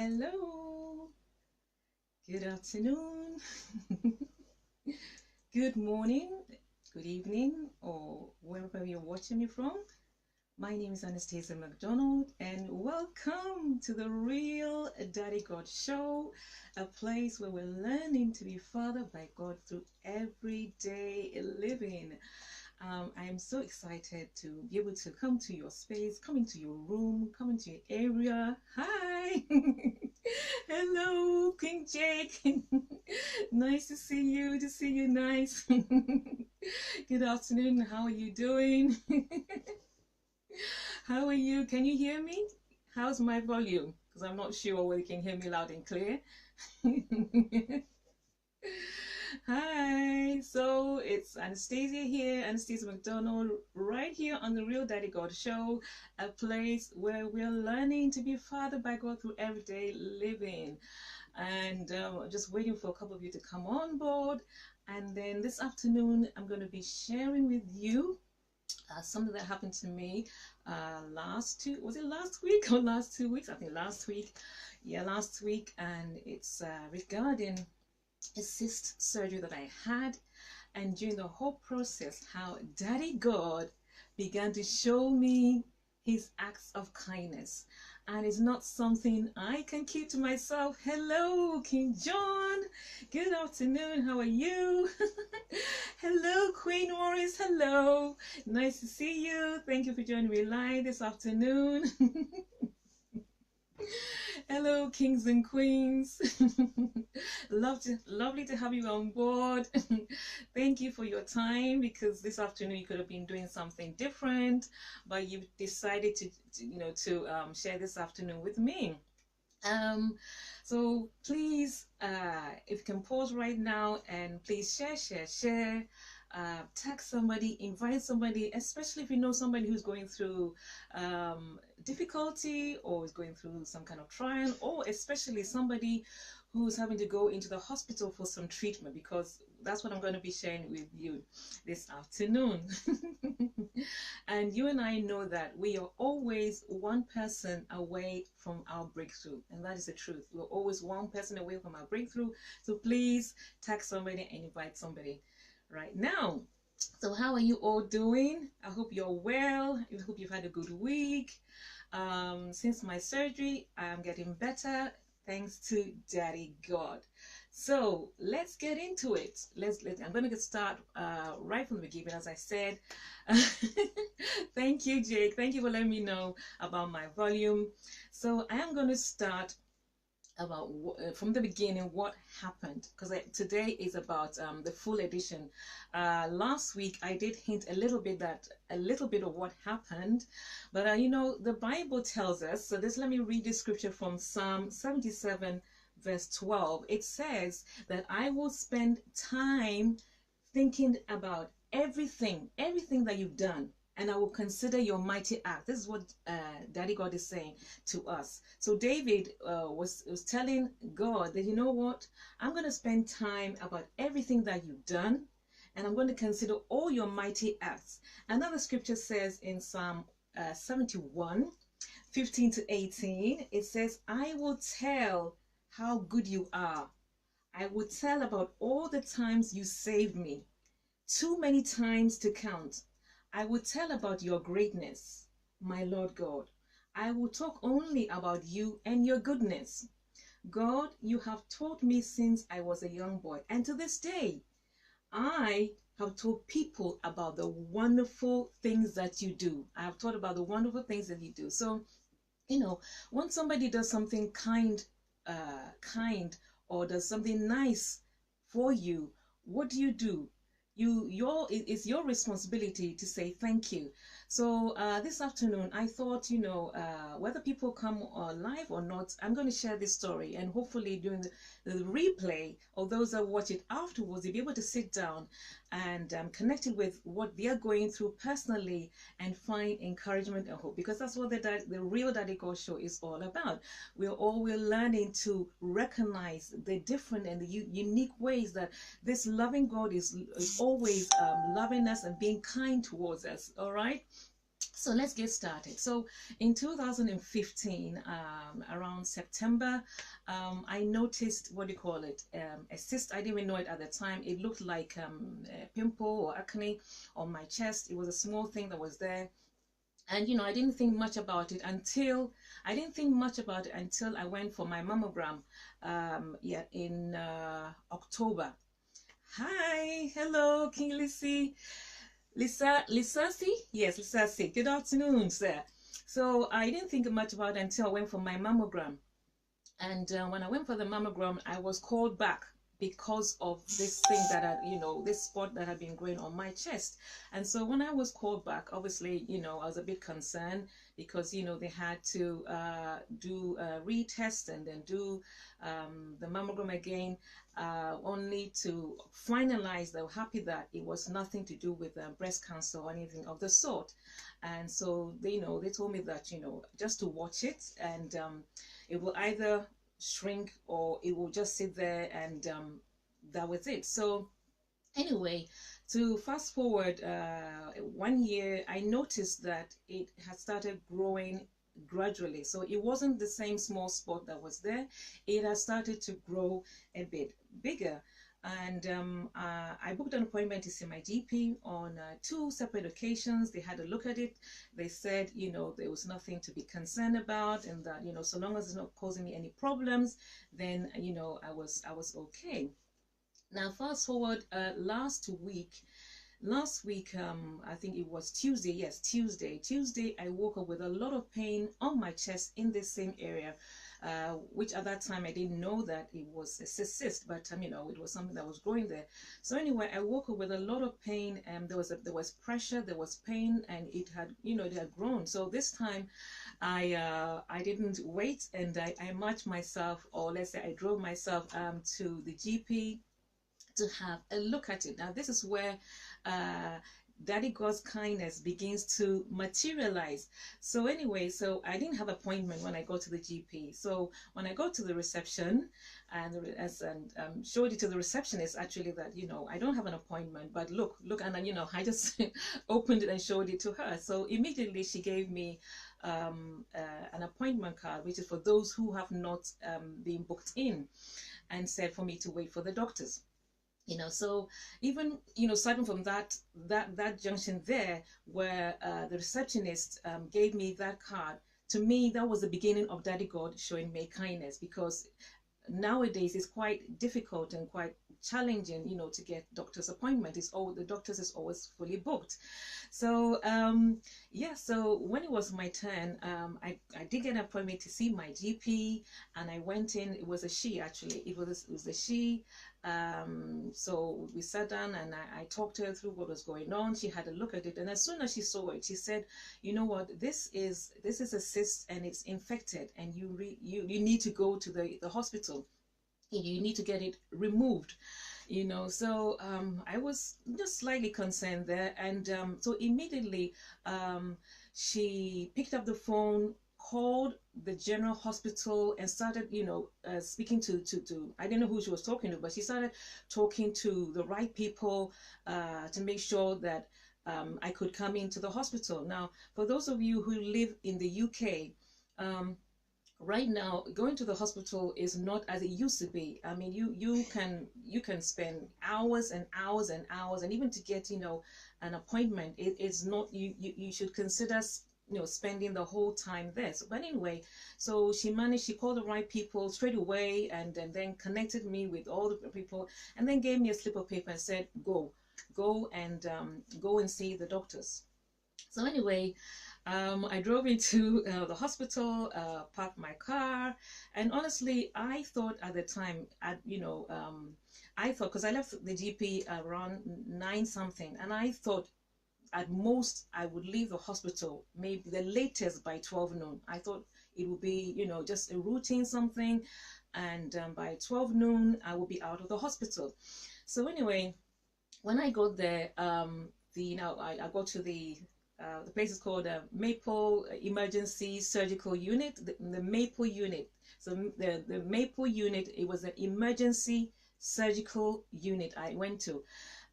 Hello, good afternoon, good morning, good evening, or wherever you're watching me from. My name is Anastasia Macdonald, and welcome to the Real Daddy God Show, a place where we're learning to be fathered by God through everyday living. I am so excited to be able to come to your space, come into your room, come into your area. Hi! Hello, King Jake. Nice to see you, nice. Good afternoon, how are you doing? How are you? Can you hear me? How's my volume? Because I'm not sure whether you can hear me loud and clear. Hi, so it's Anastasia here, Anastasia Macdonald, right here on the Real Daddy God Show, a place where we're learning to be fathered by God through everyday living. And just waiting for a couple of you to come on board. And then this afternoon, I'm going to be sharing with you something that happened to me was it last week or last 2 weeks? I think last week. Yeah, last week. And it's regarding a cyst surgery that I had, and during the whole process, how Daddy God began to show me his acts of kindness, and it's not something I can keep to myself. Hello, King John. Good afternoon. How are you? Hello, Queen Morris. Hello. Nice to see you. Thank you for joining me live this afternoon. Hello, kings and queens. Lovely to have you on board. Thank you for your time, because this afternoon you could have been doing something different, but you've decided to share this afternoon with me. So please, if you can pause right now and please share. Tag somebody, invite somebody, especially if you know somebody who's going through difficulty or is going through some kind of trial, or especially somebody who's having to go into the hospital for some treatment, because that's what I'm going to be sharing with you this afternoon. And you and I know that we are always one person away from our breakthrough, and that is the truth. We're always one person away from our breakthrough. So please tag somebody and invite somebody right now. So how are you all doing? I hope you're well. I hope you've had a good week. Since my surgery, I'm getting better thanks to Daddy God. So let's get into it. I'm going to start right from the beginning, as I said. Thank you, Jake. Thank you for letting me know about my volume. So I am going to start about from the beginning what happened, because today is about the full edition. Last week I did hint a little bit of what happened, but the Bible tells us. So let me read this scripture from Psalm 77 verse 12. It says that I will spend time thinking about everything that you've done, and I will consider your mighty act. This is what Daddy God is saying to us. So David was telling God that, you know what, I'm going to spend time about everything that you've done, and I'm going to consider all your mighty acts. Another scripture says in Psalm 71, 15 to 18, it says, I will tell how good you are. I will tell about all the times you saved me, too many times to count. I will tell about your greatness, my Lord God. I will talk only about you and your goodness. God, you have taught me since I was a young boy, and to this day, I have told people about the wonderful things that you do. I have taught about the wonderful things that you do. So, when somebody does something kind, or does something nice for you, what do? It's your responsibility to say thank you. So this afternoon I thought, whether people come live or not, I'm going to share this story, and hopefully during the replay, or those that watch it afterwards, you'll be able to sit down and connect it with what they're going through personally and find encouragement and hope, because that's what the Real Daddy God Show is all about. We're learning to recognize the different and the unique ways that this loving God is always loving us and being kind towards us. All right. So let's get started. So in 2015, around September, I noticed, what do you call it, a cyst. I didn't even know it at the time. It looked like a pimple or acne on my chest. It was a small thing that was there. And I didn't think much about it until I went for my mammogram, yeah, in October. Hi, hello, King Lissy. Lisasi? Yes, Lisasi. Good afternoon, sir. So I didn't think much about it until I went for my mammogram. And when I went for the mammogram, I was called back because of this thing that this spot that had been growing on my chest. And so when I was called back, obviously, I was a bit concerned because, they had to do a retest and then do the mammogram again, only to finalize. They were happy that it was nothing to do with breast cancer or anything of the sort. And so they told me that, just to watch it, and it will either shrink or it will just sit there, and that was it. So anyway, to fast forward 1 year, I noticed that it had started growing gradually. So it wasn't the same small spot that was there. It has started to grow a bit bigger. And I booked an appointment to see my GP on 2 separate occasions. They had a look at it. They said, there was nothing to be concerned about, and that, so long as it's not causing me any problems, then, I was okay. Now, fast forward last week, I think it was Tuesday. Yes, Tuesday, I woke up with a lot of pain on my chest in the same area. Which at that time I didn't know that it was a cyst, but it was something that was growing there. So anyway, I woke up with a lot of pain, and there was pressure, there was pain, and it had grown. So this time I didn't wait, and I marched myself, or let's say I drove myself to the GP to have a look at it. Now this is where Daddy God's kindness begins to materialize. So anyway, so I didn't have an appointment when I go to the GP. So when I go to the reception and showed it to the receptionist, actually, that I don't have an appointment, but look, and I just opened it and showed it to her. So immediately she gave me an appointment card, which is for those who have not been booked in, and said for me to wait for the doctors. So even starting from that junction there, where the receptionist gave me that card, to me that was the beginning of Daddy God showing me kindness, because nowadays it's quite difficult and quite challenging, to get doctor's appointment. The doctors is always fully booked. So yeah, so when it was my turn, I did get an appointment to see my GP, and I went in. It was a she, actually. It was a she. So we sat down, and I talked to her through what was going on. She had a look at it, and as soon as she saw it, she said, "You know what? This is a cyst, and it's infected, and you need to go to the hospital. You need to get it removed." So I was just slightly concerned there, and so immediately she picked up the phone, called the general hospital, and started speaking to I didn't know who she was talking to, but she started talking to the right people to make sure that I could come into the hospital. Now, for those of you who live in the UK, right now, going to the hospital is not as it used to be. I mean, you can spend hours and hours and hours, and even to get an appointment, it's not. You should consider spending the whole time there. So, but anyway, so she called the right people straight away, and then connected me with all the people, and then gave me a slip of paper and said, go and see the doctors. So anyway, I drove into the hospital, parked my car, and honestly, I thought at the time, I thought, because I left the GP around 9 something, and I thought at most I would leave the hospital maybe the latest by 12 noon. I thought it would be, just a routine something, and by 12 noon I will be out of the hospital. So anyway, when I got there, I go to the place is called Maple Emergency Surgical Unit, the Maple Unit. So the Maple Unit, it was an emergency surgical unit I went to.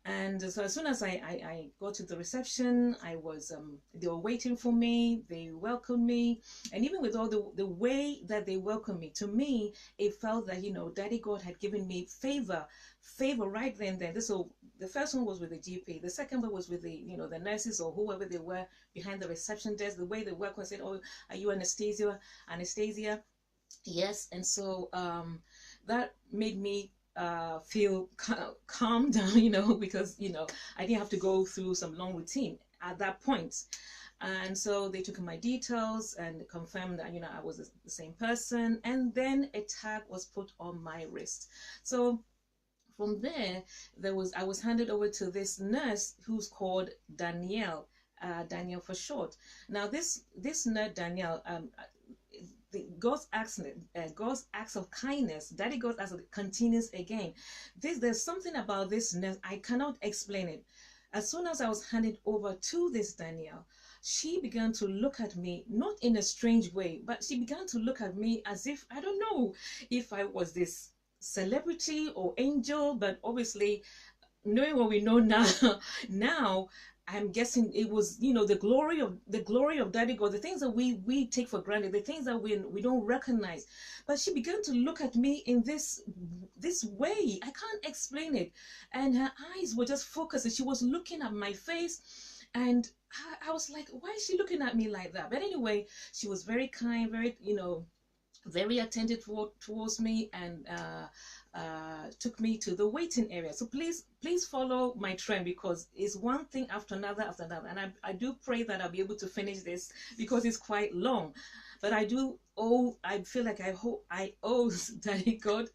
And so as soon as I got to the reception, I was they were waiting for me. They welcomed me, and even with all the way that they welcomed me, to me it felt that, you know, Daddy God had given me favor right then. So the first one was with the GP. The second one was with the, you know, the nurses or whoever they were behind the reception desk. The way they welcomed, I said, "Oh, are you Anastasia? Anastasia?" Yes. And so that made me feel calm down, you know, because, you know, I didn't have to go through some long routine at that point. And so they took my details and confirmed that, you know, I was the same person. And then a tag was put on my wrist. So from there, I was handed over to this nurse who's called Danielle. Danielle for short. Now this nurse Danielle, God's acts of kindness, Daddy God's acts continues again. There's something about this nurse, I cannot explain it. As soon as I was handed over to this Danielle, she began to look at me, not in a strange way, but she began to look at me as if, I don't know if I was this celebrity or angel, but obviously knowing what we know now, now I'm guessing it was, you know, the glory of Daddy God, the things that we take for granted, the things that we don't recognize. But she began to look at me in this way. I can't explain it. And her eyes were just focused, and she was looking at my face, and I was like, why is she looking at me like that? But anyway, she was very kind, very, you know, very attentive towards me, and took me to the waiting area. So please follow my trend, because it's one thing after another after another, and I do pray that I'll be able to finish this because it's quite long. But I feel like I owe Daddy God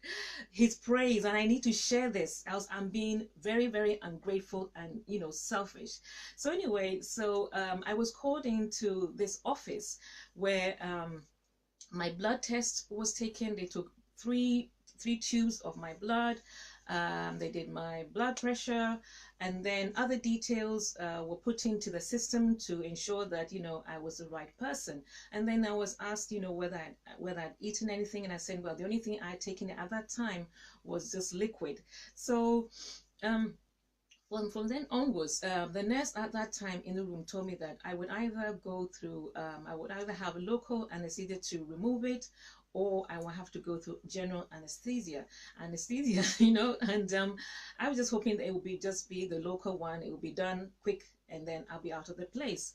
his praise, and I need to share this, else I'm being very, very ungrateful and, you know, selfish. So anyway, so I was called into this office where my blood test was taken. They took three tubes of my blood. They did my blood pressure, and then other details were put into the system to ensure that, you know, I was the right person. And then I was asked, you know, whether I'd eaten anything, and I said, well, the only thing I'd taken at that time was just liquid. So from then onwards, the nurse at that time in the room told me that I would either go through, I would either have a local anesthesia to remove it, or I will have to go through general anesthesia, you know. And I was just hoping that it would just be the local one. It would be done quick, and then I'll be out of the place.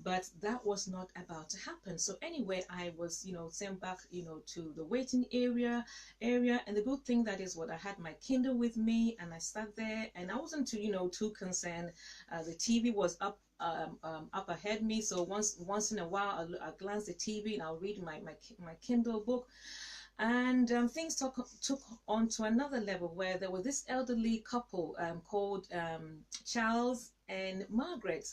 But that was not about to happen. So anyway, I was, you know, sent back, you know, to the waiting area. And the good thing that is what I had my Kindle with me, and I sat there, and I wasn't too, you know, too concerned. The TV was up ahead me, so once in a while I'll glance the TV and I'll read my Kindle book. And things took on to another level, where there was this elderly couple called Charles and Margaret.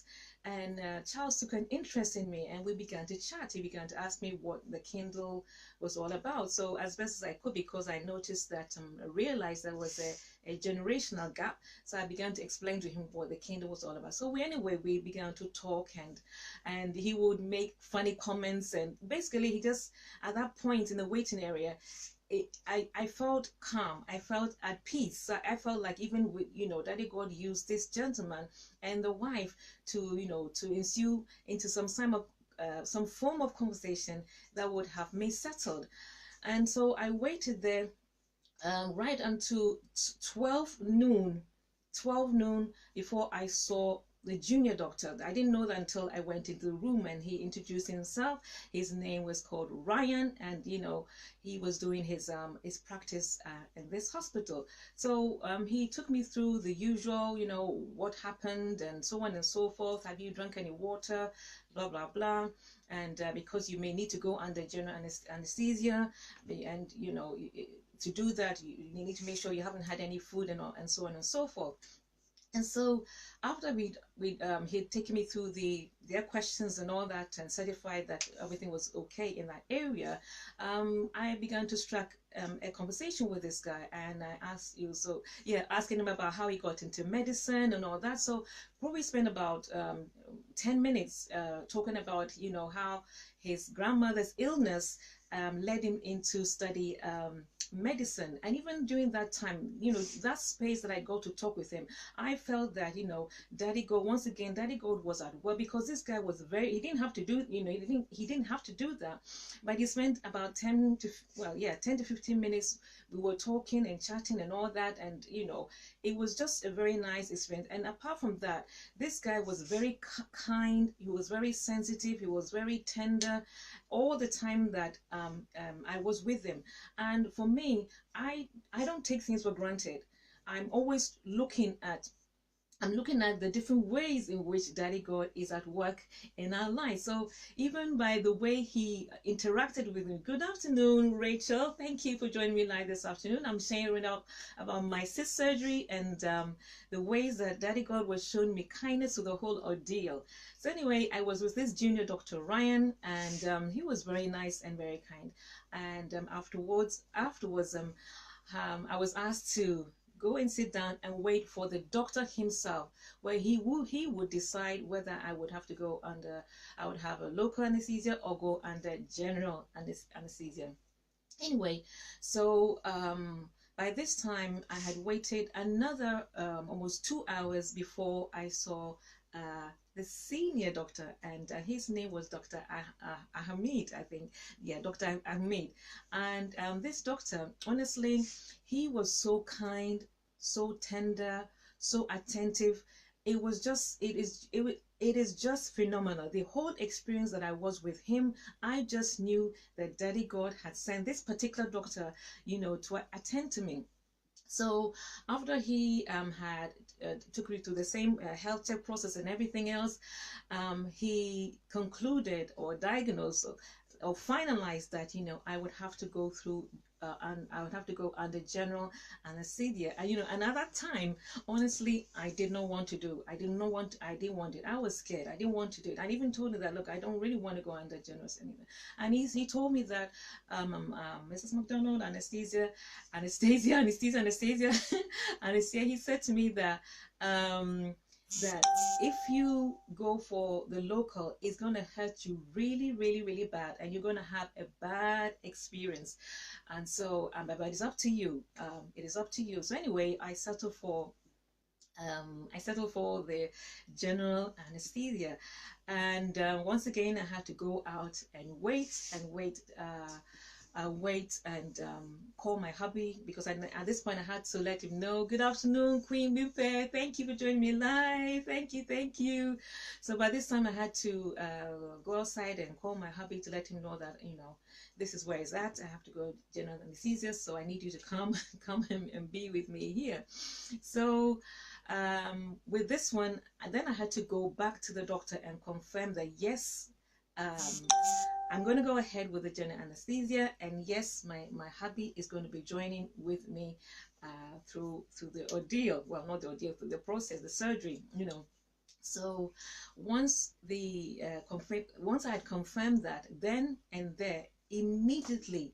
And Charles took an interest in me, and we began to chat. He began to ask me what the Kindle was all about. So as best as I could, because I noticed that, I realized there was a generational gap. So I began to explain to him what the Kindle was all about. So we began to talk, and he would make funny comments, and basically he just, at that point in the waiting area, I felt calm. I felt at peace. So I felt like, even with, you know, Daddy God used this gentleman and the wife to, you know, to ensue into some form of conversation that would have me settled. And so I waited there right until 12 noon before I saw the junior doctor. I didn't know that until I went into the room, and he introduced himself. His name was called Ryan, and, you know, he was doing his practice in this hospital. So he took me through the usual, you know, what happened and so on and so forth. Have you drunk any water? Blah blah blah. And because you may need to go under general anesthesia, and, you know, to do that you need to make sure you haven't had any food, and so on and so forth. And so after he'd taken me through their questions and all that, and certified that everything was okay in that area, I began to strike a conversation with this guy, and I asking him about how he got into medicine and all that. So probably spent about 10 minutes talking about, how his grandmother's illness led him into study medicine. And even during that time, that space that I got to talk with him, I felt that, Daddy God, once again, Daddy God was at work, because this guy was he didn't have to do, he didn't have to do that, but he spent about 10 to 15 minutes. We were talking and chatting and all that, and it was just a very nice experience. And apart from that, this guy was very kind, he was very sensitive, he was very tender all the time that I was with him. And for me, I don't take things for granted. I'm always looking at the different ways in which Daddy God is at work in our lives. So even by the way he interacted with me. Good afternoon, Rachel. Thank you for joining me live this afternoon. I'm sharing about my cyst surgery and the ways that Daddy God was showing me kindness through the whole ordeal. So anyway, I was with this junior Dr. Ryan, and he was very nice and very kind. And afterwards, I was asked to go and sit down and wait for the doctor himself, where he would decide whether I would have a local anesthesia or go under general anesthesia. Anyway, so by this time I had waited another almost 2 hours before I saw the senior doctor, and his name was Dr. Ahmed, I think. Yeah, Dr. Ahmed. And this doctor, honestly, he was so kind, so tender, so attentive. It is just phenomenal. The whole experience that I was with him, I just knew that Daddy God had sent this particular doctor, to attend to me. So after he had took me through the same health check process and everything else, he concluded or diagnosed or finalized that I would have to go through and I would have to go under general anesthesia. And at that time, honestly, I did not want to do. I didn't want it. I was scared. I didn't want to do it. I even told him that, look, I don't really want to go under general anesthesia. And he told me that Mrs. Macdonald, Anastasia, he said to me that that if you go for the local, it's going to hurt you really, really, really bad, and you're going to have a bad experience. And so but it's up to you. It is up to you. So anyway, I settled for the general anesthesia, and once again I had to go out and wait and call my hubby, because at this point I had to let him know. Good afternoon, Queen Buffet. Thank you for joining me live. Thank you. So by this time I had to go outside and call my hubby to let him know that this is where it's at. I have to go general anesthesia, so I need you to come and be with me here. So with this one, then I had to go back to the doctor and confirm that yes, I'm going to go ahead with the general anesthesia, and yes, my hubby is going to be joining with me through the ordeal. Well, not the ordeal, through the process, the surgery, So once once I had confirmed that, then and there, immediately,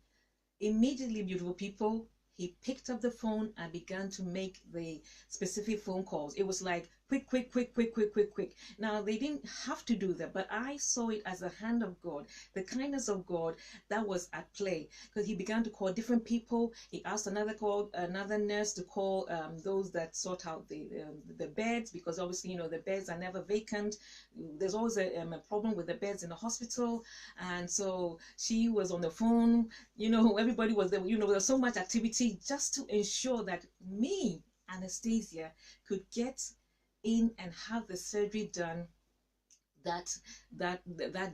beautiful people, he picked up the phone and began to make the specific phone calls. It was like quick. Now, they didn't have to do that, but I saw it as the hand of God, the kindness of God that was at play, because he began to call different people. He asked another nurse to call those that sort out the beds, because obviously, the beds are never vacant. There's always a problem with the beds in the hospital. And so she was on the phone, everybody was there, there was so much activity just to ensure that me, Anastasia, could get in and have the surgery done that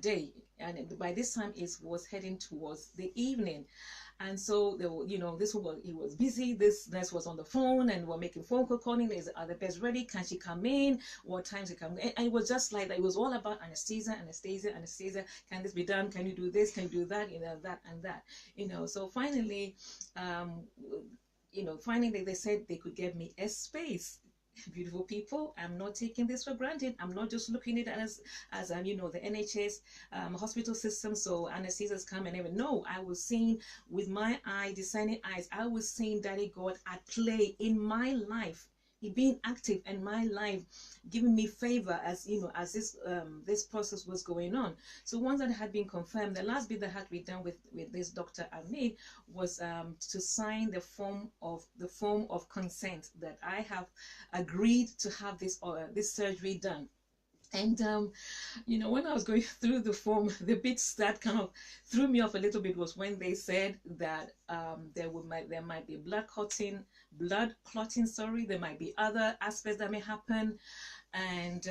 day. And by this time it was heading towards the evening. And so there were, he was busy. This nurse was on the phone and we're making phone call, calling, are the beds ready? Can she come in? What time she come in? And it was just like that. It was all about anesthesia. Can this be done? Can you do this? Can you do that? That and that. So finally, finally they said they could give me a space. Beautiful people, I'm not taking this for granted. I'm not just looking at it as the NHS hospital system, so anesthesias come and everything. No, I was seeing with my discerning eyes, I was seeing Daddy God at play in my life being active in my life, giving me favor as as this process was going on. So once that had been confirmed, the last bit that had to be done with this Dr. Ahmed was to sign the form of consent that I have agreed to have this surgery done. And when I was going through the form, the bits that kind of threw me off a little bit was when they said that there might be blood clotting. Sorry, there might be other aspects that may happen, and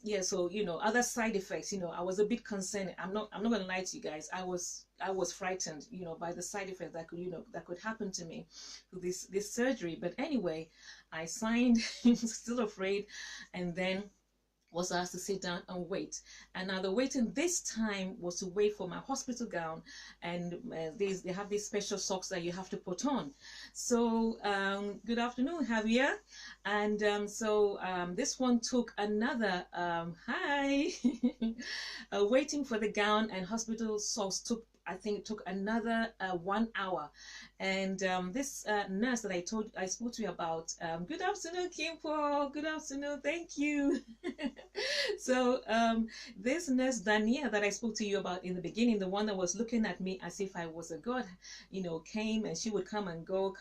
yeah, so other side effects. I was a bit concerned. I'm not gonna lie to you guys. I was frightened, by the side effects that could happen to me with this surgery. But anyway, I signed, still afraid, and then was asked to sit down and wait. And now the waiting this time was to wait for my hospital gown, and they have these special socks that you have to put on. So good afternoon, Javier. And so this one took another hi waiting for the gown and hospital socks took, I think it took another 1 hour. And this nurse that I spoke to you about, good afternoon, Kimpo, good afternoon, thank you. So this nurse Dania that I spoke to you about in the beginning, the one that was looking at me as if I was a god, came, and she would come and go,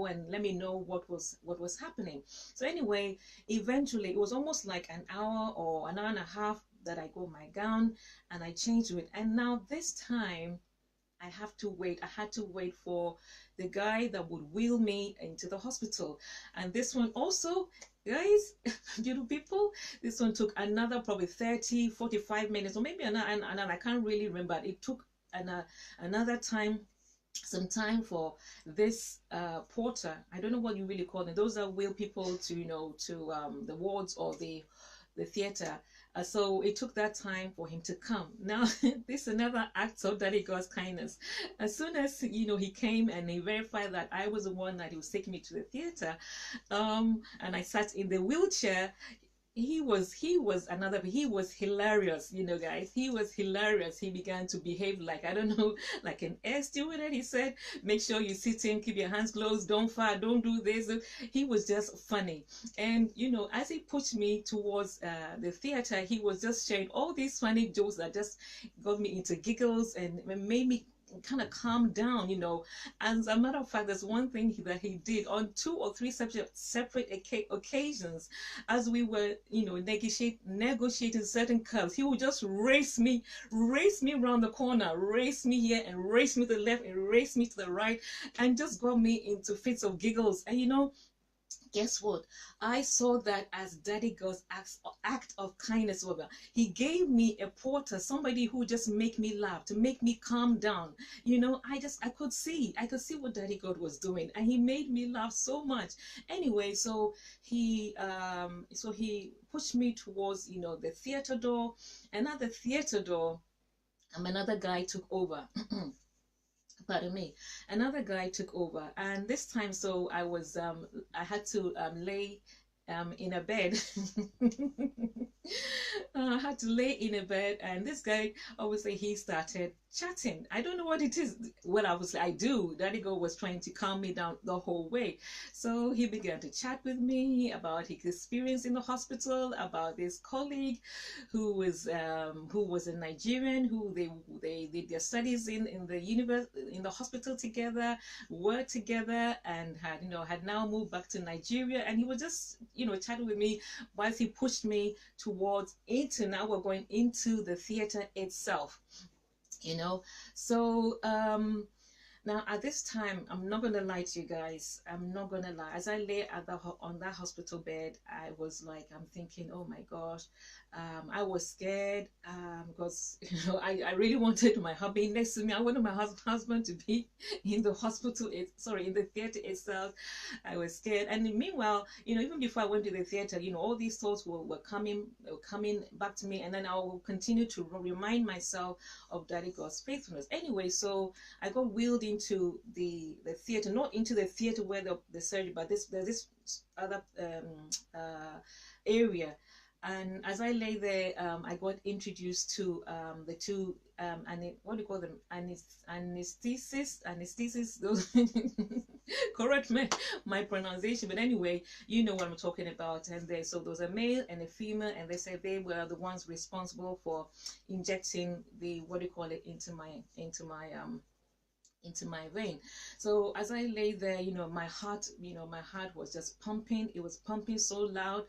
and let me know what was happening. So anyway, eventually it was almost like an hour or an hour and a half that I got my gown and I changed it. And now this time I had to wait for the guy that would wheel me into the hospital. And this one also, guys, beautiful people, this one took another probably 30-45 minutes, or maybe another, and I can't really remember. It took another time, some time for this porter, I don't know what you really call them, those that wheel people to the wards or the theater. So it took that time for him to come. Now, this is another act of Daddy God's kindness. As soon as he came and he verified that I was the one that he was taking me to the theater, and I sat in the wheelchair, he was hilarious, guys. He was hilarious. He began to behave like, I don't know, like an air stewardess. He said, make sure you sit in, keep your hands closed, don't fart, don't do this. He was just funny. And as he pushed me towards the theater, he was just sharing all these funny jokes that just got me into giggles and made me kind of calm down. And as a matter of fact, there's one thing that he did on 2 or 3 separate occasions, as we were negotiating certain curves. He would just race me around the corner, race me here and race me to the left and race me to the right, and just got me into fits of giggles. And guess what? I saw that as Daddy God's act of kindness. He gave me a porter, somebody who just make me laugh, to make me calm down. I could see what Daddy God was doing, and he made me laugh so much. Anyway, so he pushed me towards the theater door, and at the theater door, another guy took over. Pardon me, another guy took over, and this time, so I had to lay in a bed. I had to lay in a bed, and this guy, obviously, he started chatting. I don't know what it is. Well, obviously, I do. Daddy God was trying to calm me down the whole way. So he began to chat with me about his experience in the hospital, about this colleague who was a Nigerian, who they did their studies in the hospital together, worked together, and had now moved back to Nigeria. And he was just chatting with me whilst he pushed me towards now we're going into the theater itself. So now at this time, I'm not gonna lie to you guys, I'm not gonna lie, as I lay on that hospital bed, I was like, I'm thinking, oh my gosh, I was scared, because I really wanted my hubby next to me. I wanted my husband to be in the hospital, in the theater itself. I was scared. And meanwhile, even before I went to the theater, all these thoughts were coming back to me, and then I will continue to remind myself of Daddy God's faithfulness. Anyway, so I got wheeled into the theater, not into the theater where the surgery, but there's this other area. And as I lay there, I got introduced to the two, what do you call them? Anesthesists, those correct my pronunciation, but anyway, you know what I'm talking about. And so there was a male and a female, and they said they were the ones responsible for injecting the, what do you call it, into my vein. So as I lay there, my heart, my heart was just pumping. It was pumping so loud.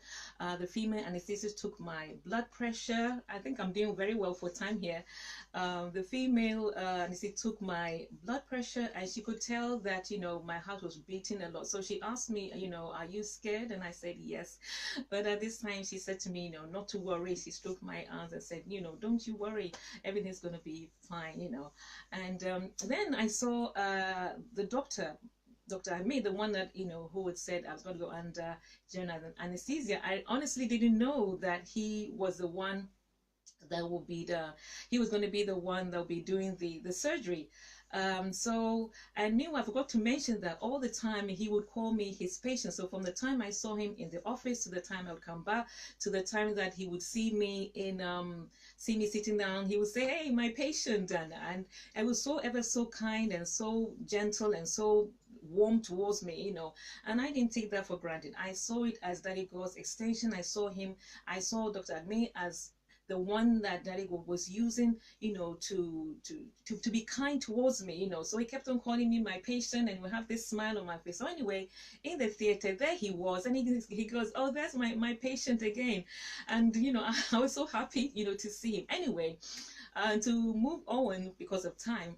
The female anesthetist took my blood pressure. I think I'm doing very well for time here. The female anesthetist took my blood pressure, and she could tell that, my heart was beating a lot. So she asked me, are you scared? And I said, yes. But at this time, she said to me, not to worry. She stroked my arms and said, don't you worry. Everything's going to be fine, And then I saw the Dr. Ahmed, the one that, who had said I was going to go under general anesthesia. I honestly didn't know that he was the one that will be he was going to be the one that will be doing the surgery. So I knew, I forgot to mention that all the time he would call me his patient. So from the time I saw him in the office to the time I would come back to the time that he would see me sitting down, he would say, hey, my patient. And I was so ever so kind and so gentle and so warm towards me, and I didn't take that for granted. I saw it as Daddy God's extension. I saw Dr. Ahmed as the one that Daddy God was using, to be kind towards me, So he kept on calling me my patient, and we have this smile on my face. So anyway, in the theater, there he was, and he goes, oh, that's my patient again. And, I was so happy, to see him. Anyway, to move on because of time,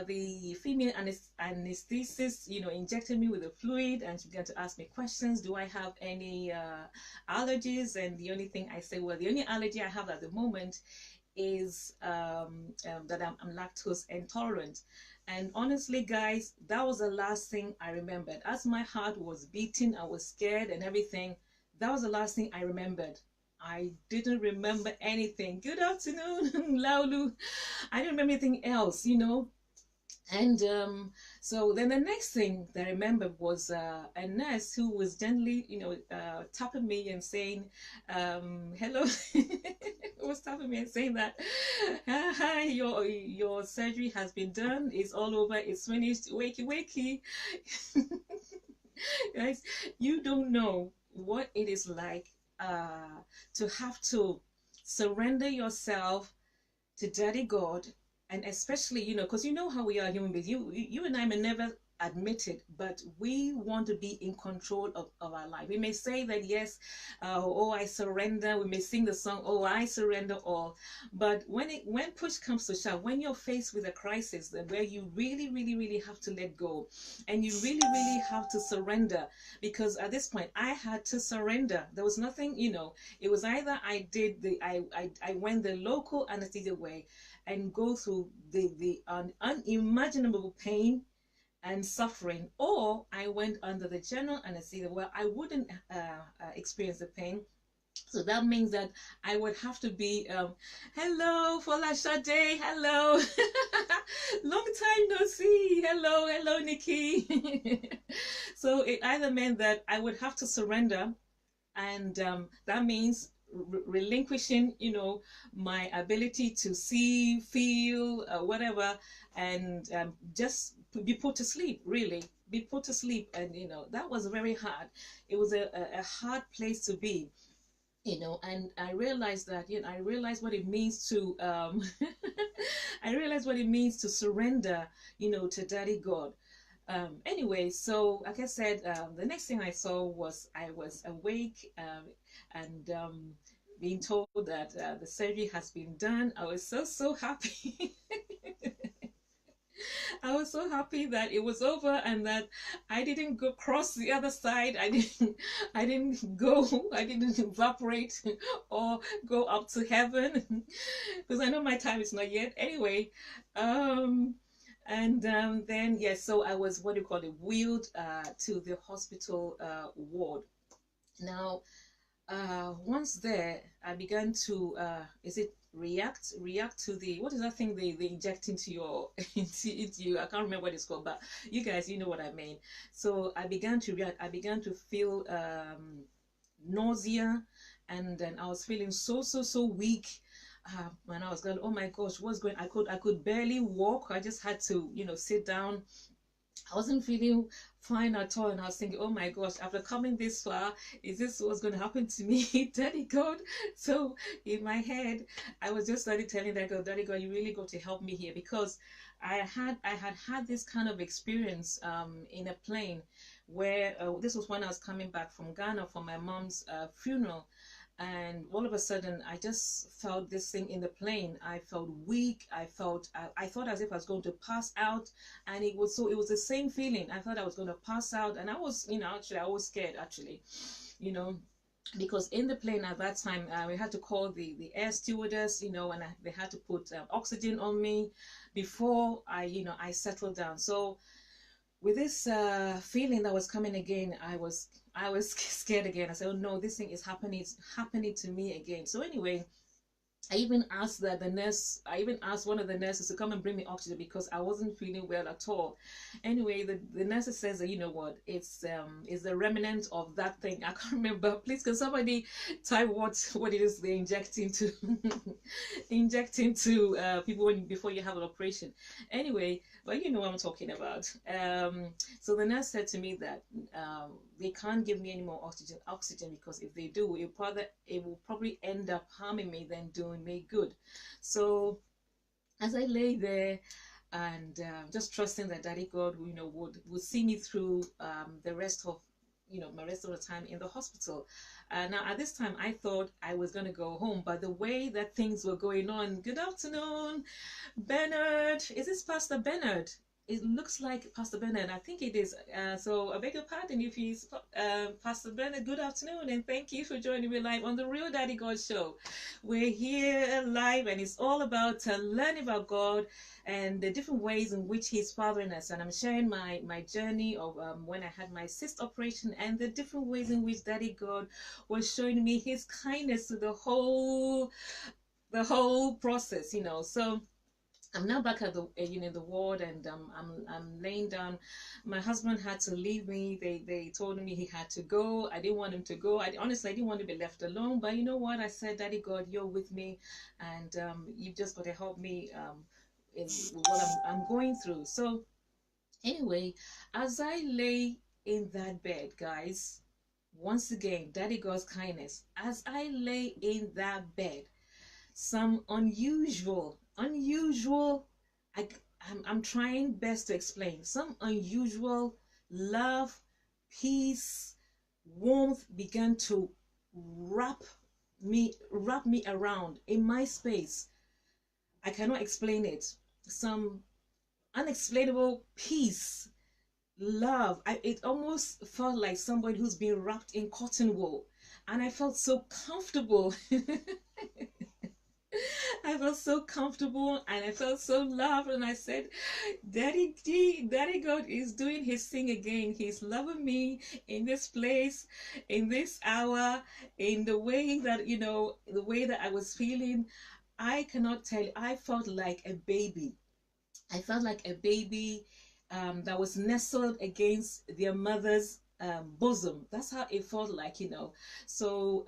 the female anesthetist, injected me with the fluid, and she began to ask me questions. Do I have any allergies? And the only thing I said, well, the only allergy I have at the moment is that I'm lactose intolerant. And honestly, guys, that was the last thing I remembered. As my heart was beating, I was scared and everything. That was the last thing I remembered. I didn't remember anything. Good afternoon, Laulu. I didn't remember anything else, And so then the next thing that I remember was a nurse who was gently, tapping me and saying, hello. Was tapping me and saying that, hi, your surgery has been done. It's all over. It's finished. Wakey, wakey. Guys, you don't know what it is like to have to surrender yourself to Daddy God, and especially, because you know how we are human beings. You and I may never admit it, but we want to be in control of our life. We may say that, yes, oh, I surrender. We may sing the song, oh, I surrender all. But when push comes to shove, when you're faced with a crisis where you really, really, really have to let go, and you really, really have to surrender, because at this point I had to surrender. There was nothing, it was either I went the local anesthesia way and go through the unimaginable pain and suffering, or I went under the general anesthesia where I wouldn't experience the pain. So that means that I would have to be, hello, Fola Sade, hello, long time no see, hello, Nikki. So it either meant that I would have to surrender, and that means relinquishing, my ability to see, feel, whatever, and just be put to sleep, really be put to sleep. And that was very hard. It was a hard place to be, and I realized that, I realized what it means to I realized what it means to surrender, to Daddy God. Anyway, so like I said, the next thing I saw was I was awake, and being told that the surgery has been done. I was so happy. I was so happy that it was over and that I didn't go cross the other side. I didn't evaporate or go up to heaven, because I know my time is not yet. Anyway, then yes, so I was, wheeled to the hospital ward. Now, once there, I began to react to the, what is that thing they inject into your into you? I can't remember what it's called, but you guys, you know what I mean. So I began to react. I began to feel nausea, and then I was feeling so weak. when I was going, oh my gosh, what's going, I could barely walk. I just had to, you know, sit down. I wasn't feeling fine at all, and I was thinking, oh my gosh, after coming this far, is this what's going to happen to me? Daddy God. So in my head, I was just started telling that God, Daddy God, you really got to help me here, because I had this kind of experience in a plane where this was when I was coming back from Ghana for my mom's funeral, and all of a sudden I just felt this thing in the plane. I felt weak. I thought as if I was going to pass out, and it was the same feeling. I thought I was going to pass out, and I was, you know, actually I was scared, actually, you know, because in the plane at that time we had to call the air stewardess, you know, and they had to put oxygen on me before I settled down. So with this feeling that was coming again, I was scared again. I said, oh no, this thing is happening. It's happening to me again. So anyway, I even asked I even asked one of the nurses to come and bring me oxygen, because I wasn't feeling well at all. Anyway, the nurse says that, you know what, it's the remnant of that thing. I can't remember. Please, can somebody type what it is they inject into inject into people before you have an operation. Anyway, but you know what I'm talking about. So the nurse said to me that they can't give me any more oxygen, because if they do, it will probably end up harming me than doing me good. So as I lay there and just trusting that Daddy God, you know, would see me through the rest of, you know, my rest of the time in the hospital. Now at this time I thought I was going to go home, but the way that things were going on. Good afternoon, Bernard. Is this Pastor Bernard? It looks like Pastor Bernard. I think it is. So I beg your pardon if he's Pastor Bernard. Good afternoon, and thank you for joining me live on the Real Daddy God Show. We're here live, and it's all about learning about God and the different ways in which He's fathering us. And I'm sharing my journey of when I had my cyst operation, and the different ways in which Daddy God was showing me His kindness to the whole process. You know, so I'm now back at the the ward, and I'm laying down. My husband had to leave me. They told me he had to go. I didn't want him to go. Honestly, I didn't want to be left alone. But you know what? I said, Daddy God, you're with me, and you've just got to help me in what I'm going through. So anyway, as I lay in that bed, guys, once again, Daddy God's kindness. As I lay in that bed, some unusual I, I'm trying best to explain, some unusual love, peace, warmth began to wrap me around in my space. I cannot explain it. Some unexplainable peace, love. It almost felt like somebody who's been wrapped in cotton wool, and I felt so comfortable. I felt so comfortable, and I felt so loved, and I said, Daddy God is doing His thing again. He's loving me in this place, in this hour, in the way that, you know, the way that I was feeling. I cannot tell you, I felt like a baby. I felt like a baby that was nestled against their mother's bosom. That's how it felt like, you know. So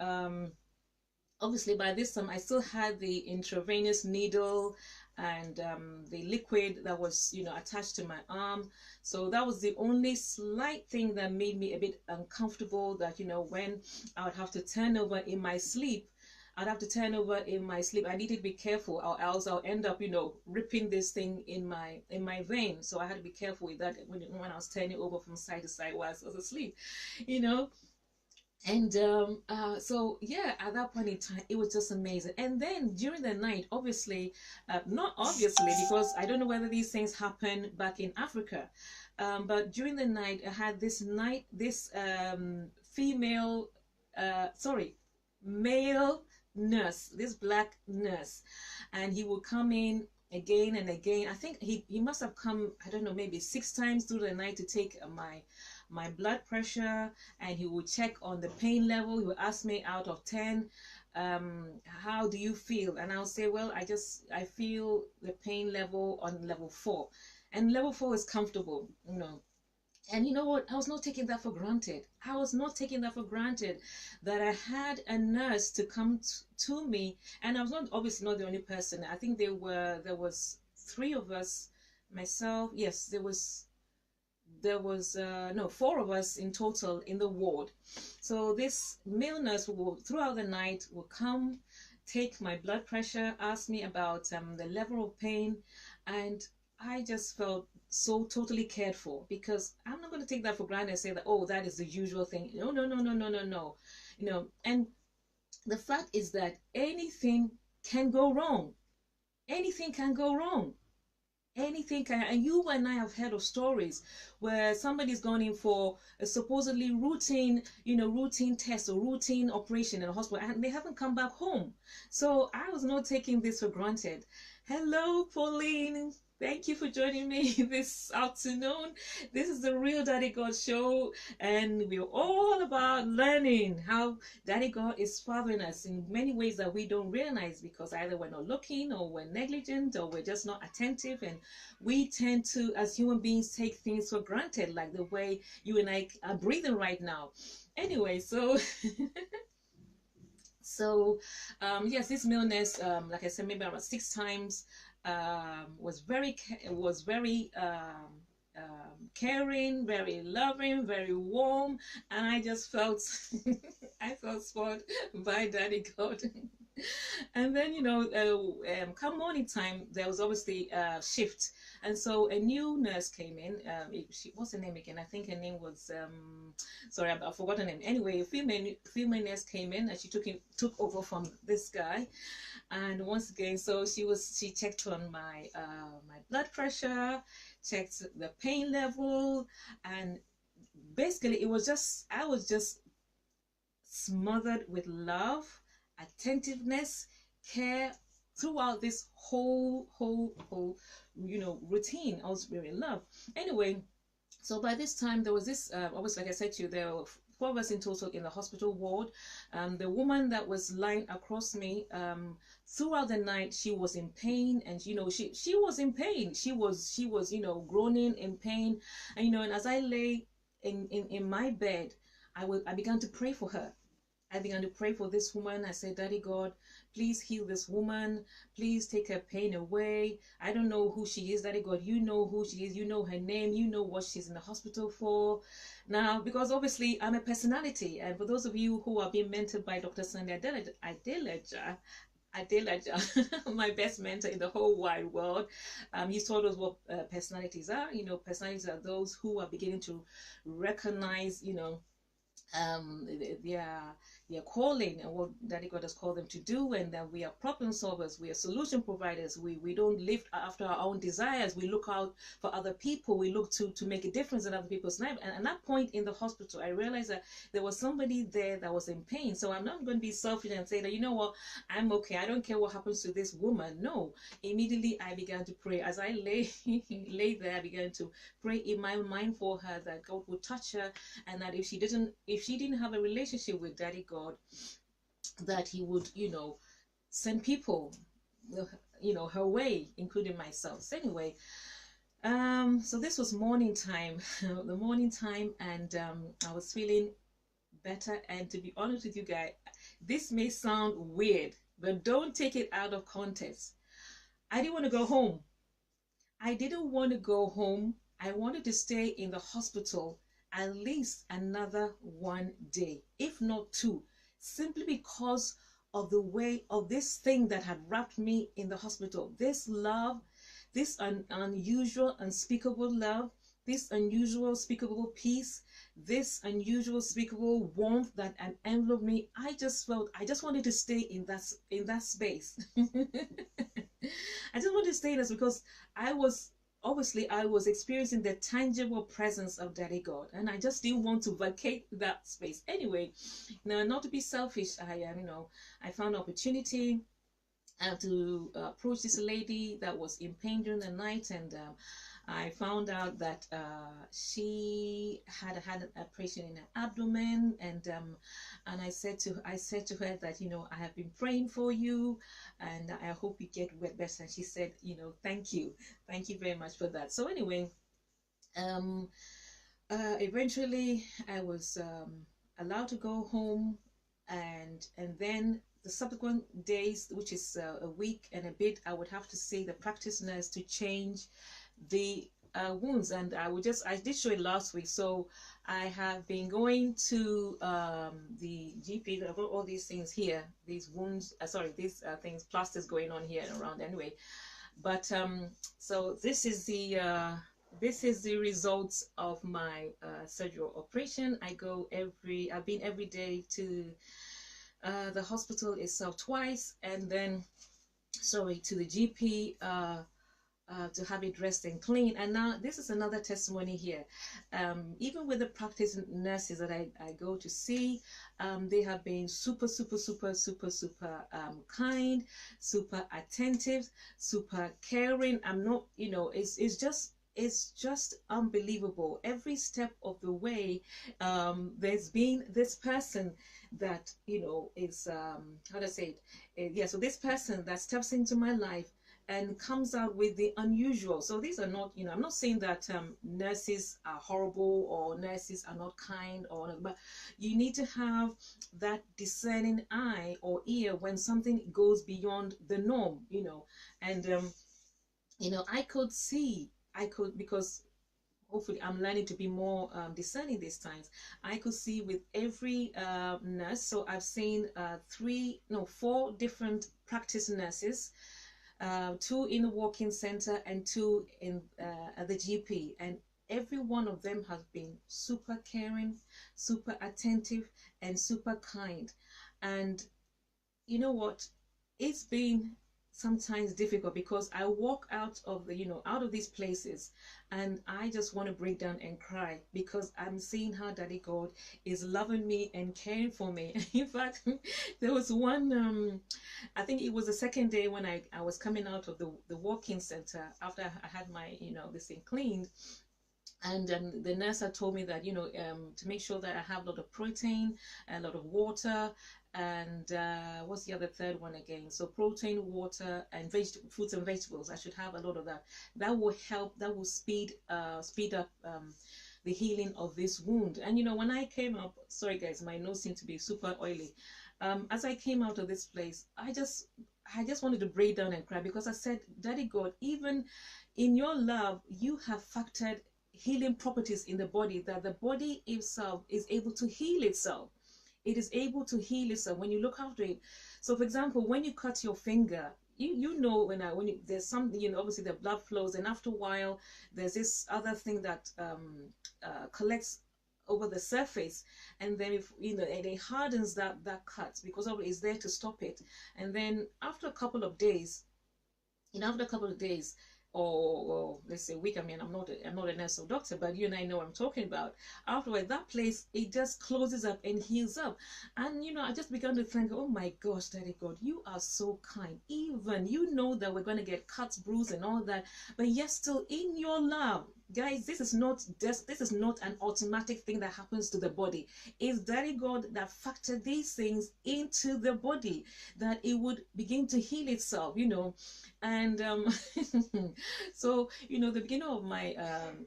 obviously by this time I still had the intravenous needle and the liquid that was, you know, attached to my arm. So that was the only slight thing that made me a bit uncomfortable, that, you know, when I would have to turn over in my sleep, I needed to be careful, or else I'll end up, you know, ripping this thing in my vein. So I had to be careful with that when I was turning over from side to side while I was asleep, you know. And so yeah, at that point in time, it was just amazing. And then during the night, obviously, not obviously, because I don't know whether these things happen back in Africa, but during the night, I had this male nurse, this black nurse, and he would come in again and again. I think he must have come, I don't know, maybe 6 times through the night to take my blood pressure, and he would check on the pain level. He would ask me, out of 10, how do you feel? And I'll say, well, I feel the pain level on level 4, and level 4 is comfortable, you know. And you know what? I was not taking that for granted. I was not taking that for granted, that I had a nurse to come to me. And I was not, obviously not the only person. I think there was three of us, myself. Yes, there was no, four of us in total in the ward. So this male nurse will, throughout the night, will come, take my blood pressure, ask me about the level of pain, and I just felt so totally cared for, because I'm not going to take that for granted and say that, oh, that is the usual thing. No, no, no, no, no, no, no. And the fact is that anything can go wrong. Anything can go wrong. Anything can. And you and I have heard of stories where somebody's gone in for a supposedly routine test or routine operation in a hospital, and they haven't come back home. So I was not taking this for granted. Hello, Pauline. Thank you for joining me this afternoon. This is the Real Daddy God Show, and we're all about learning how Daddy God is fathering us in many ways that we don't realize, because either we're not looking, or we're negligent, or we're just not attentive, and we tend to, as human beings, take things for granted, like the way you and I are breathing right now. Anyway, so yes, this illness, like I said, maybe about 6 times, was very caring, very loving, very warm, and I just felt I felt spoiled by Daddy God. And then, come morning time, there was obviously a shift, and so a new nurse came in. What's her name again? I think her name was sorry, I forgot her name. Anyway, a female nurse came in, and she took over from this guy. And once again, so she checked on my blood pressure, checked the pain level, and basically I was just smothered with love, attentiveness, care throughout this whole routine. I was very in love. Anyway, so by this time there was this obviously, like I said to you, there were four of us in total in the hospital ward. The woman that was lying across me, throughout the night, she was in pain, and she was in pain. She was groaning in pain, and as I lay in my bed, I began to pray for her. I began to pray for this woman. I said, Daddy God, please heal this woman. Please take her pain away. I don't know who she is, Daddy God. You know who she is. You know her name. You know what she's in the hospital for. Now, because obviously I'm a personality. And for those of you who are being mentored by Dr. Sandy Adelaja, my best mentor in the whole wide world, he taught us what personalities are. Personalities are those who are beginning to recognize, their calling and what Daddy God has called them to do, and that we are problem solvers, we are solution providers. We don't live after our own desires. We look out for other people. We look to make a difference in other people's lives. And at that point in the hospital, I realized that there was somebody there that was in pain. So I'm not going to be selfish and say that, you know what, I'm okay, I don't care what happens to this woman. No, immediately I began to pray. As I lay there, I began to pray in my mind for her, that God would touch her, and that if she didn't have a relationship with Daddy God, that he would, send people, her way, including myself. So anyway, so this was morning time, the morning time, and I was feeling better. And to be honest with you guys, this may sound weird, but don't take it out of context. I didn't want to go home. I didn't want to go home. I wanted to stay in the hospital at least another 1 day, if not 2, simply because of the way of this thing that had wrapped me in the hospital. This love, this unusual, unspeakable love, this unusual, unspeakable peace, this unusual, unspeakable warmth that enveloped me. I just wanted to stay in that space. I just wanted to stay in this because I was experiencing the tangible presence of Daddy God, and I just didn't want to vacate that space. Anyway, now, not to be selfish, I found an opportunity to approach this lady that was in pain during the night, and I found out that she had an operation in her abdomen, and I said to her that, I have been praying for you, and I hope you get better. And she said, thank you very much for that. So anyway, Eventually I was allowed to go home, and then the subsequent days, which is a week and a bit, I would have to see the practice nurse to change the wounds. And I did show it last week. So I have been going to the GP. I've got all these things here, these wounds, sorry, these things, plasters going on here and around anyway. But so this is the results of my surgery or operation. I've been every day to the hospital itself twice, and then, sorry, to the GP to have it dressed and clean. And now this is another testimony here. Even with the practice nurses that I go to see, they have been super kind, super attentive, super caring. I'm not, you know, it's just unbelievable. Every step of the way, there's been this person that, you know, is how to say it, yeah, so this person that steps into my life and comes out with the unusual. So these are not, you know, I'm not saying that nurses are horrible or nurses are not kind, but you need to have that discerning eye or ear when something goes beyond the norm, you know. And you know, because hopefully I'm learning to be more discerning these times. I could see with every nurse. So I've seen 4 different practice nurses, 2 in the walk-in center and 2 in at the GP, and every one of them has been super caring, super attentive, and super kind. And you know what, it's been sometimes difficult because I walk out of the, you know, out of these places, and I just want to break down and cry because I'm seeing how Daddy God is loving me and caring for me. In fact, there was one I think it was the second day when I was coming out of the walk-in center after I had my, you know, this thing cleaned. And the nurse had told me that, you know, to make sure that I have a lot of protein, a lot of water, and what's the other third one again? So protein, water, and fruits and vegetables. I should have a lot of that. That will help. That will speed up the healing of this wound. And you know, when I came up, sorry guys, my nose seemed to be super oily. As I came out of this place, I just wanted to break down and cry because I said, Daddy God, even in your love, you have factored healing properties in the body, that the body itself is able to heal itself. It is able to heal itself when you look after it. So for example, when you cut your finger, you know, when there's something, you know, obviously the blood flows, and after a while there's this other thing that collects over the surface, and then, if you know, and it hardens that cut because obviously it's there to stop it. And then after a couple of days, or let's say a week, I mean, I'm not a nurse or doctor, but you and I know what I'm talking about. Afterward, that place, it just closes up and heals up. And you know, I just began to think, oh my gosh, Daddy God, you are so kind. Even you know that we're going to get cuts, bruises, and all that, but yet still in your love, guys, this is not an automatic thing that happens to the body. It's Daddy God that factored these things into the body, that it would begin to heal itself, you know. And so, you know, the beginning of my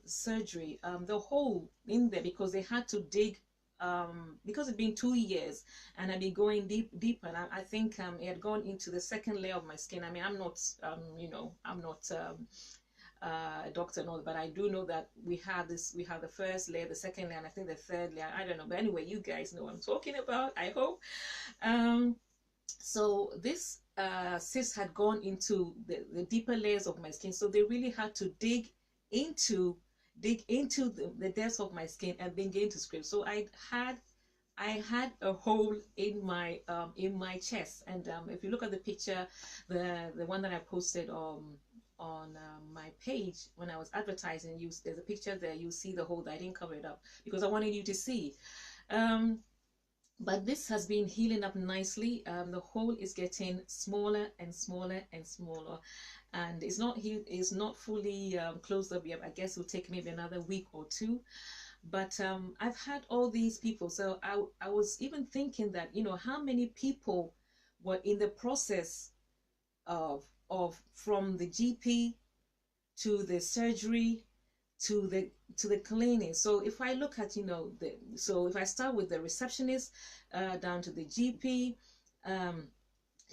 surgery, the hole in there, because they had to dig, because it's been 2 years and I've been going deeper, and I think it had gone into the second layer of my skin. I mean, I'm not you know, I'm not a doctor and all, but I do know that we have the first layer, the second layer, and I think the third layer, I don't know, but anyway, you guys know what I'm talking about, I hope. So this cyst had gone into the deeper layers of my skin, so they really had to dig into the depths of my skin and begin to scrape. So I had a hole in my chest. And if you look at the picture, the one that I posted on my page when I was advertising, there's a picture there. You see the hole. I didn't cover it up because I wanted you to see. But this has been healing up nicely. The hole is getting smaller and smaller and smaller, and it's not healed, it's not fully closed up yet. I guess it will take maybe another week or 2. But I've had all these people, so I was even thinking that, you know, how many people were in the process of from the GP to the surgery to the clinic. So if I look at, you know, so if I start with the receptionist, down to the GP,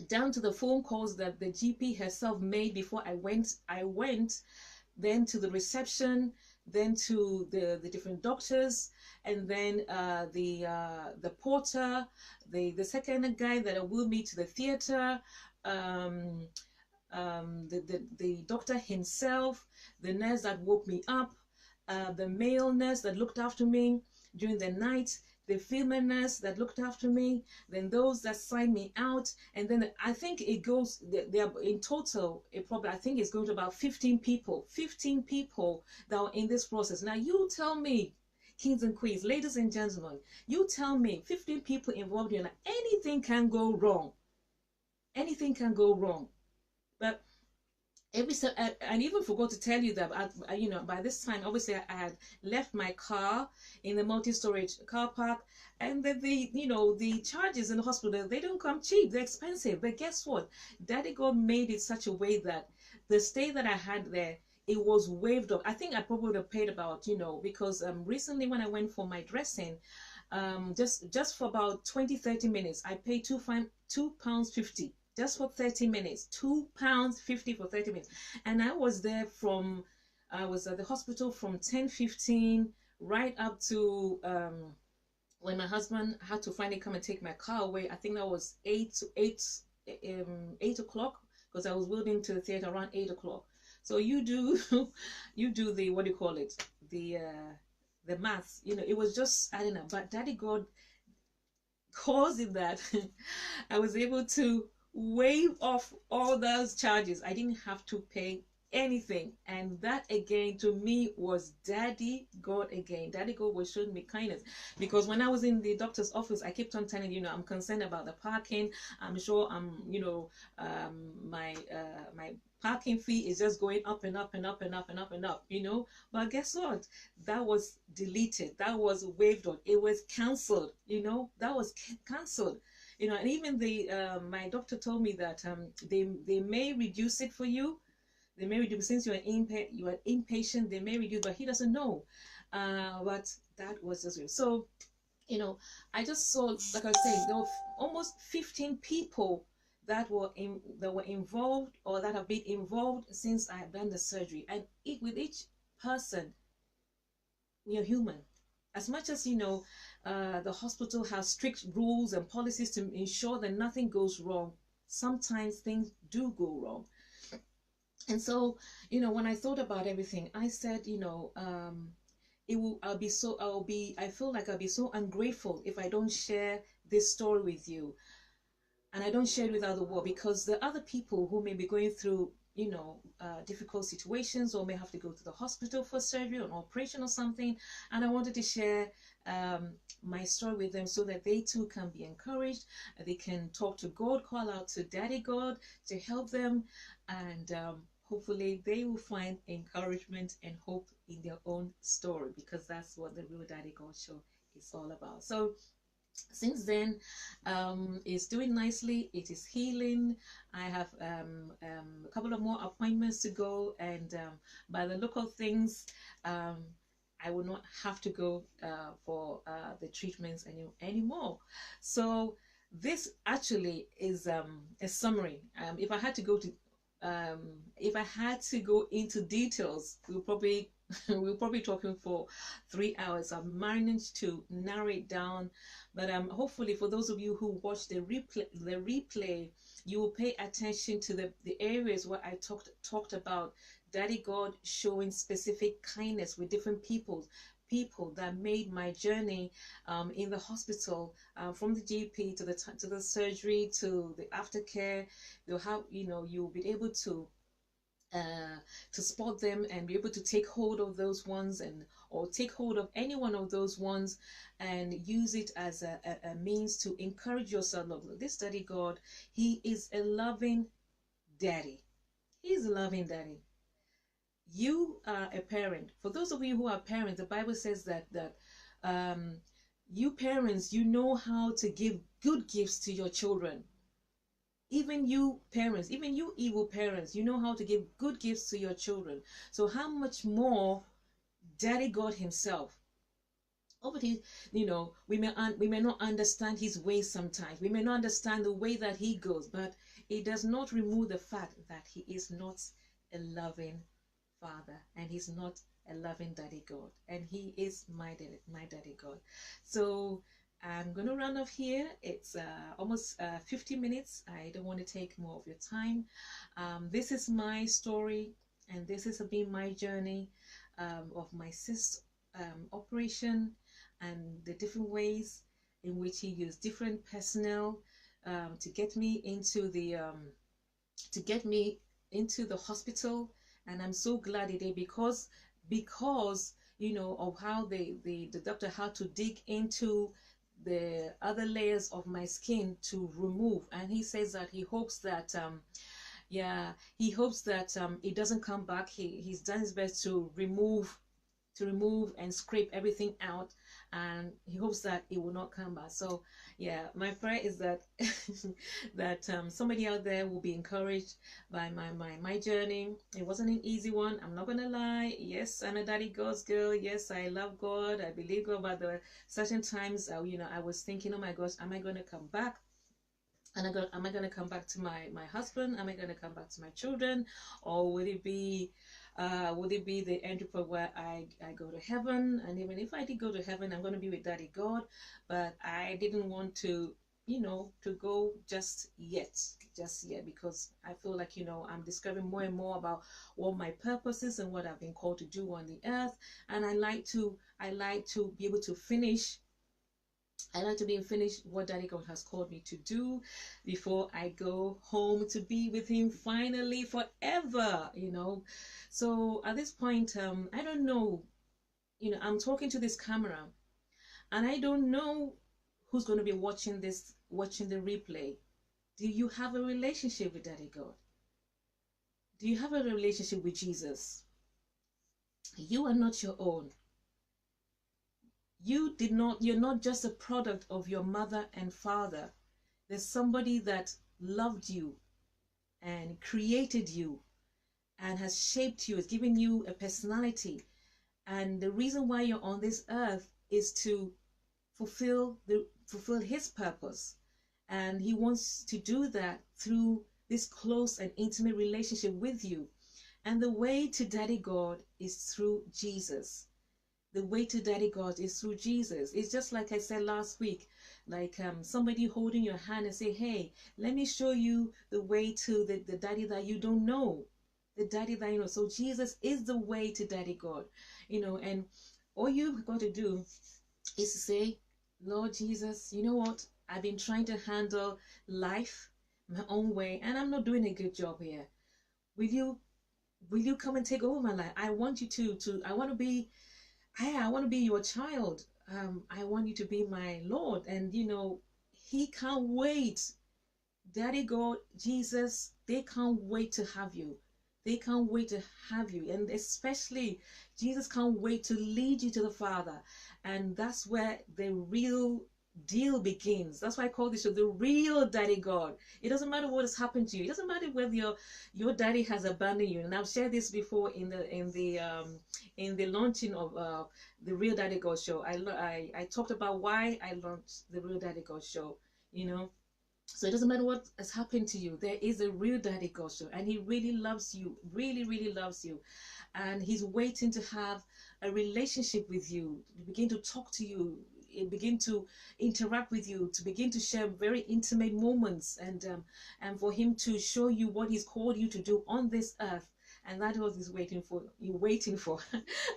down to the phone calls that the GP herself made before I went, then to the reception, then to the different doctors, and then the porter, the second guy that I will meet to the theater, um, the doctor himself, the nurse that woke me up, the male nurse that looked after me during the night, the female nurse that looked after me, then those that signed me out, and then I think it goes, there in total, it probably, I think it's going to about 15 people that are in this process. Now you tell me, kings and queens, ladies and gentlemen, you tell me, 15 people involved in, like, anything can go wrong. Anything can go wrong. But every so I even forgot to tell you that you know, by this time obviously I had left my car in the multi-storage car park, and that the, you know, the charges in the hospital, they don't come cheap, they're expensive. But guess what, Daddy God made it such a way that the stay that I had there, it was waived off. I think I probably would have paid about, you know, because recently when I went for my dressing, just for about 20-30 minutes, I paid £2.50 just for 30 minutes. £2.50 for 30 minutes. And I was there from, I was at the hospital from 10:15 right up to when my husband had to finally come and take my car away. I think that was 8 o'clock, because I was wheeled into the theater around 8 o'clock. So you do you do the, what do you call it, the math, you know. It was just, I don't know, but Daddy God caused it that I was able to waive off all those charges. I didn't have to pay anything, and that again to me was Daddy God again. Daddy God was showing me kindness, because when I was in the doctor's office, I kept on telling, you know, I'm concerned about the parking. I'm sure you know, my parking fee is just going up and up and up and up and up and up, you know. But guess what, that was deleted, that was waived on, it was cancelled, you know, that was cancelled. You know, and even the my doctor told me that they may reduce it for you. They may reduce, since you are inpatient, they may reduce, but he doesn't know. But that was just real. So, you know, I just saw, like I was saying, there were almost 15 people that were involved, or that have been involved since I have done the surgery. And with each person, we are human. As much as, you know, the hospital has strict rules and policies to ensure that nothing goes wrong, sometimes things do go wrong. And so, you know, when I thought about everything, I said, you know, I feel like I'll be so ungrateful if I don't share this story with you, and I don't share it with other world, because the other people who may be going through, you know, difficult situations, or may have to go to the hospital for surgery or an operation or something, and I wanted to share my story with them, so that they too can be encouraged. They can talk to God, call out to Daddy God to help them, and hopefully they will find encouragement and hope in their own story, because that's what the Real Daddy God Show is all about. So since then, it's doing nicely, it is healing. I have a couple of more appointments to go, and by the look of things, I will not have to go for the treatments anymore. So this actually is a summary. If I had to go into details, we'll probably talking for 3 hours. I've managed to narrow it down, but hopefully for those of you who watch the replay, you will pay attention to the areas where I talked about Daddy God showing specific kindness with different people that made my journey in the hospital, from the GP to the surgery to the aftercare. You'll have, you know, you'll be able to spot them and be able to take hold of those ones, or take hold of any one of those ones and use it as a means to encourage yourself. Look, this Daddy God, he is a loving daddy. He's a loving daddy. You are a parent. For those of you who are parents, the Bible says that you parents, you know how to give good gifts to your children. Even you parents, even you evil parents, you know how to give good gifts to your children. So how much more Daddy God himself. Obviously, we may not understand his ways sometimes. We may not understand the way that he goes, but it does not remove the fact that he is not a loving father, and he's not a loving daddy God, and he is my daddy God. So I'm going to run off here. It's almost 50 minutes. I don't want to take more of your time. This is my story, and this has been my journey of my cyst operation, and the different ways in which he used different personnel to get me into the hospital. And I'm so glad he did, because of how the doctor had to dig into the other layers of my skin to remove. And he says that he hopes that it doesn't come back. He's done his best to remove and scrape everything out, and he hopes that it will not come back. So yeah, my prayer is that that somebody out there will be encouraged by my journey. It wasn't an easy one, I'm not gonna lie. Yes, I'm a daddy God's girl. Yes, I love God, I believe God, but there were certain times I was thinking, oh my gosh, am I gonna come back? And am I going to come back to my husband? Am I going to come back to my children? Or would it be the entry point where I go to heaven? And even if I did go to heaven, I'm going to be with Daddy God. But I didn't want to go just yet, because I feel like, I'm discovering more and more about what my purpose is and what I've been called to do on the earth. And I like to be able to finish. I like to be finished what Daddy God has called me to do before I go home to be with him finally forever, So at this point, I don't know, I'm talking to this camera, and I don't know who's going to be watching the replay. Do you have a relationship with Daddy God? Do you have a relationship with Jesus? You are not your own. You're not just a product of your mother and father. There's somebody that loved you and created you and has shaped you, has given you a personality. And the reason why you're on this earth is to fulfill his purpose. And he wants to do that through this close and intimate relationship with you. And the way to Daddy God is through Jesus. The way to Daddy God is through Jesus. It's just like I said last week, like somebody holding your hand and say, hey, let me show you the way to the daddy that you don't know. The daddy that you know. So Jesus is the way to Daddy God. And all you've got to do is to say, Lord Jesus, you know what? I've been trying to handle life my own way, and I'm not doing a good job here. Will you come and take over my life? I want you to I want to be your child. I want you to be my Lord. And he can't wait. Daddy God, Jesus, they can't wait to have you. They can't wait to have you. And especially Jesus can't wait to lead you to the Father. And that's where the real deal begins. That's why I call this show The Real Daddy God. It doesn't matter what has happened to you. It doesn't matter whether your daddy has abandoned you. And I've shared this before in the launching of The Real Daddy God show. I talked about why I launched The Real Daddy God show. So it doesn't matter what has happened to you. There is a real Daddy God show, and he really loves you, really, really loves you. And he's waiting to have a relationship with you, to begin to talk to you, begin to interact with you, to begin to share very intimate moments, and for him to show you what he's called you to do on this earth. And that was he's waiting for.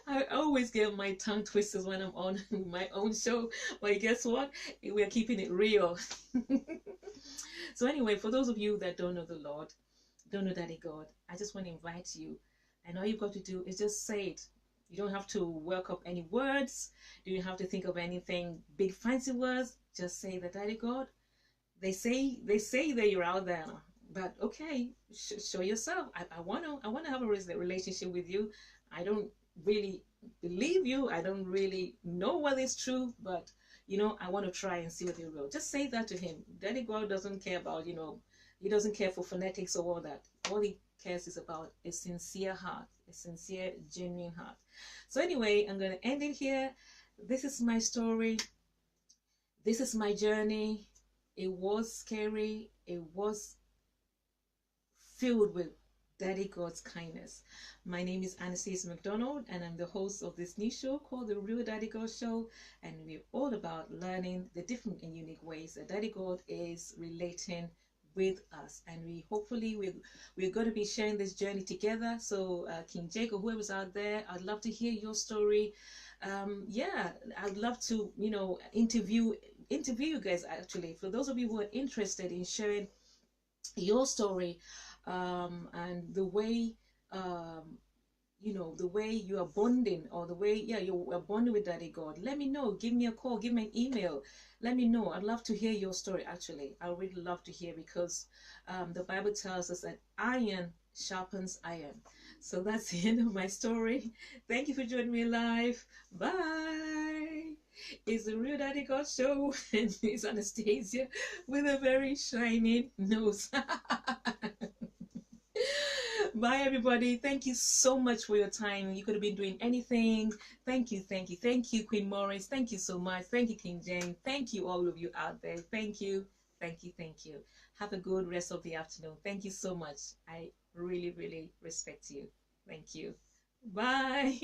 I always get my tongue twisted when I'm on my own show, but guess what? We're keeping it real. So anyway, for those of you that don't know the Lord, don't know Daddy God, I just want to invite you, and all you've got to do is just say it. You don't have to work up any words. You don't have to think of anything big fancy words. Just say that Daddy God. They say that you're out there, but okay, show yourself. I want to have a relationship with you. I don't really believe you. I don't really know what is true, but I want to try and see what they will. Just say that to him. Daddy God doesn't care about He doesn't care for phonetics or all that. All he cares is about a sincere heart, a sincere, genuine heart. So anyway, I'm going to end it here. This is my story. This is my journey. It was scary. It was filled with Daddy God's kindness. My name is Anastasia Macdonald, and I'm the host of this new show called The Real Daddy God Show. And we're all about learning the different and unique ways that Daddy God is relating with us. And we're going to be sharing this journey together. So King Jake or whoever's out there, I'd love to hear your story. Yeah, I'd love to, interview you guys, actually, for those of you who are interested in sharing your story, and the way, the way you are bonding, or the way, you are bonding with Daddy God. Let me know. Give me a call. Give me an email. Let me know. I'd love to hear your story, actually. I really love to hear, because the Bible tells us that iron sharpens iron. So that's the end of my story. Thank you for joining me live. Bye. It's the Real Daddy God Show, and it's Anastasia with a very shiny nose. Bye, everybody. Thank you so much for your time. You could have been doing anything. Thank you, thank you, thank you, Queen Morris. Thank you so much. Thank you, King James. Thank you, all of you out there. Thank you, thank you, thank you. Have a good rest of the afternoon. Thank you so much. I really, really respect you. Thank you. Bye.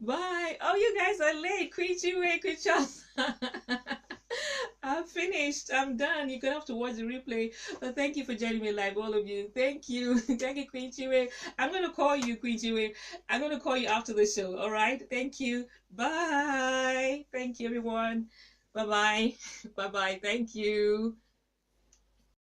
Bye. Oh, you guys are late. Queen Chiwe, Queen Charles. I'm finished. I'm done. You're gonna have to watch the replay. But thank you for joining me live, all of you. Thank you. Thank you, Queen Chiwe. I'm gonna call you, Queen Chiwe. I'm gonna call you after the show. All right. Thank you. Bye. Thank you, everyone. Bye bye. Bye bye. Thank you.